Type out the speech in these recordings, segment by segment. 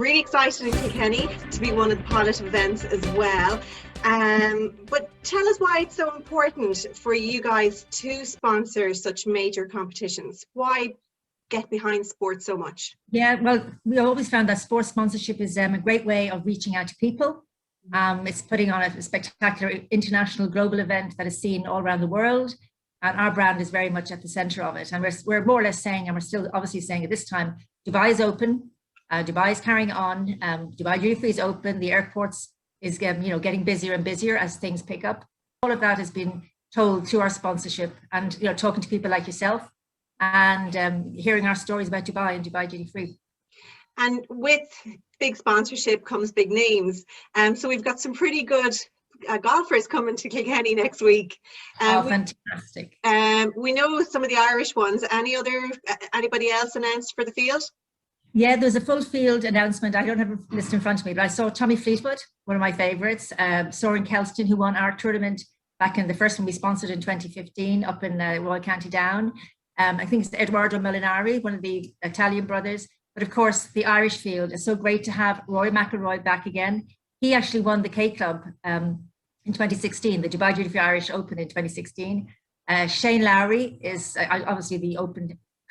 Really excited in Kilkenny to be one of the pilot events as well. But tell us why it's so important for you guys to sponsor such major competitions. Why get behind sports so much? Yeah, well, we always found that sports sponsorship is a great way of reaching out to people. It's putting on a spectacular international global event that is seen all around the world. And our brand is very much at the center of it. And we're more or less saying, and we're still obviously saying at this time, Dubai is open. Dubai is carrying on. Dubai duty free is open. The airports is getting busier and busier as things pick up. All of that has been told through our sponsorship, and talking to people like yourself, and hearing our stories about Dubai and Dubai duty free. And with big sponsorship comes big names. So we've got some pretty good golfers coming to Kilkenny next week. Fantastic. We know some of the Irish ones. Anybody else announced for the field? Yeah, there's a full field announcement. I don't have a list in front of me, but I saw Tommy Fleetwood, one of my favourites, Soren Kelston, who won our tournament back in the first one we sponsored in 2015 up in Royal County Down. I think it's Edoardo Molinari, one of the Italian brothers. But of course, the Irish field is so great to have Rory McIlroy back again. He actually won the K Club in 2016, the Dubai Duty Free Irish Open in 2016. Shane Lowry is obviously the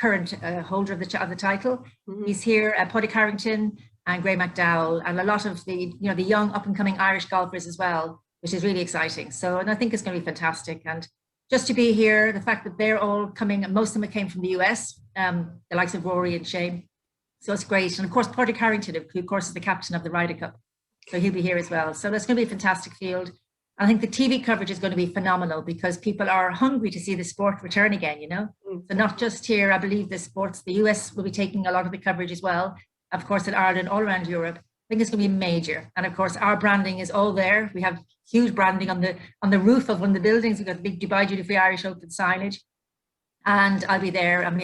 current holder of the title. Mm-hmm. He's here, Paddy Carrington and Gray McDowell, and a lot of the the young up and coming Irish golfers as well, which is really exciting. So, and I think it's going to be fantastic. And just to be here, the fact that they're all coming, and most of them came from the US, the likes of Rory and Shane. So it's great. And of course, Paddy Carrington, who of course is the captain of the Ryder Cup. So he'll be here as well. So that's going to be a fantastic field. I think the TV coverage is going to be phenomenal because people are hungry to see the sport return again, So not just here, I believe the US will be taking a lot of the coverage as well. Of course, in Ireland, all around Europe. I think it's going to be major. And of course, our branding is all there. We have huge branding on the roof of one of the buildings. We've got the big Dubai Duty Free Irish Open signage. And I'll be there. And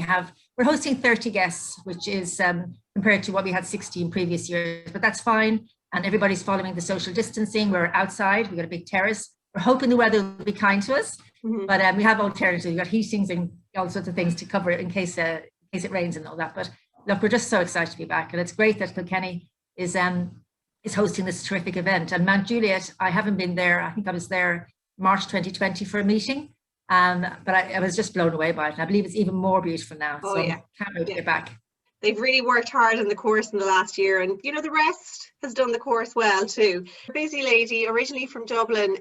we're hosting 30 guests, which is compared to what we had 60 in previous years, but that's fine. And everybody's following the social distancing. We're outside. We've got a big terrace. We're hoping the weather will be kind to us, but we have alternatives. We've got heatings and all sorts of things to cover in case it rains and all that. But look, we're just so excited to be back, and it's great that Kilkenny is hosting this terrific event. And Mount Juliet, I haven't been there. I think I was there March 2020 for a meeting, but I was just blown away by it. And I believe it's even more beautiful now. Oh, so yeah. Can't wait to get back. They've really worked hard on the course in the last year, and the rest has done the course well too. Busy lady, originally from Dublin.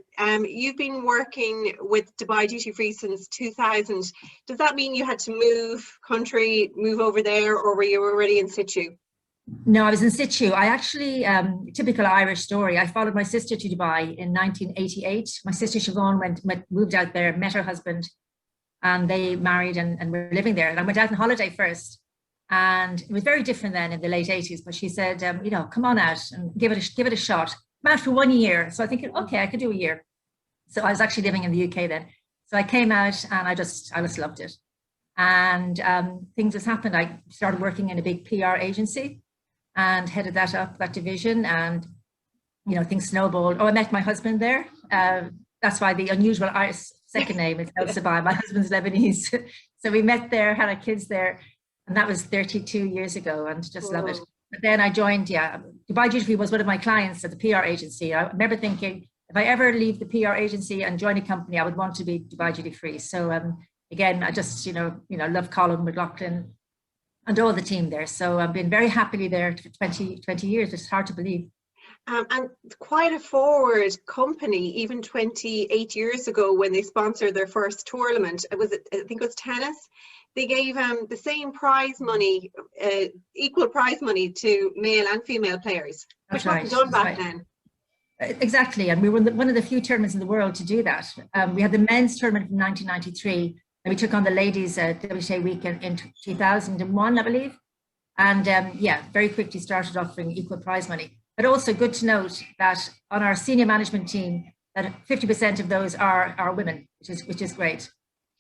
You've been working with Dubai Duty Free since 2000. Does that mean you had to move over there, or were you already in situ? No, I was in situ. I actually, typical Irish story. I followed my sister to Dubai in 1988. My sister Siobhan moved out there, met her husband, and they married and were living there. And I went out on holiday first. And it was very different then in the late 80s, but she said, come on out and give it a shot. I'm out for 1 year. So I think, okay, I could do a year. So I was actually living in the UK then. So I came out and I just loved it. And things just happened. I started working in a big PR agency and headed that division. And, things snowballed. Oh, I met my husband there. That's why the unusual Irish second name is Sibai. My husband's Lebanese. So we met there, had our kids there. And that was 32 years ago, and just love it. But then I joined, Dubai Duty Free was one of my clients at the PR agency. I remember thinking, if I ever leave the PR agency and join a company, I would want to be Dubai Duty Free. So again, I just, love Colin McLaughlin and all the team there. So I've been very happily there for 20 years. It's hard to believe. And quite a forward company, even 28 years ago when they sponsored their first tournament. I think it was tennis. They gave the same prize money, equal prize money to male and female players, which wasn't done back then. Exactly, and we were one of the few tournaments in the world to do that. We had the men's tournament in 1993, and we took on the ladies' WTA week in 2001, I believe. And very quickly started offering equal prize money. But also good to note that on our senior management team, that 50% of those are women, which is great.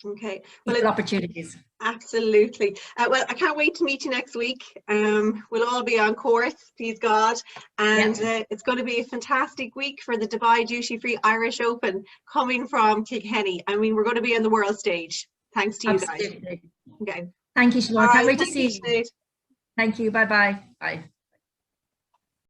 Okay, well, opportunities. Absolutely. Well, I can't wait to meet you next week. We'll all be on course, please God, and it's going to be a fantastic week for the Dubai Duty Free Irish Open coming from Kilkenny. I mean, we're going to be on the world stage. Thanks to you guys. Absolutely. Okay. Thank you, Siobhan. Can't wait to see you. Thank you. Bye-bye. Bye.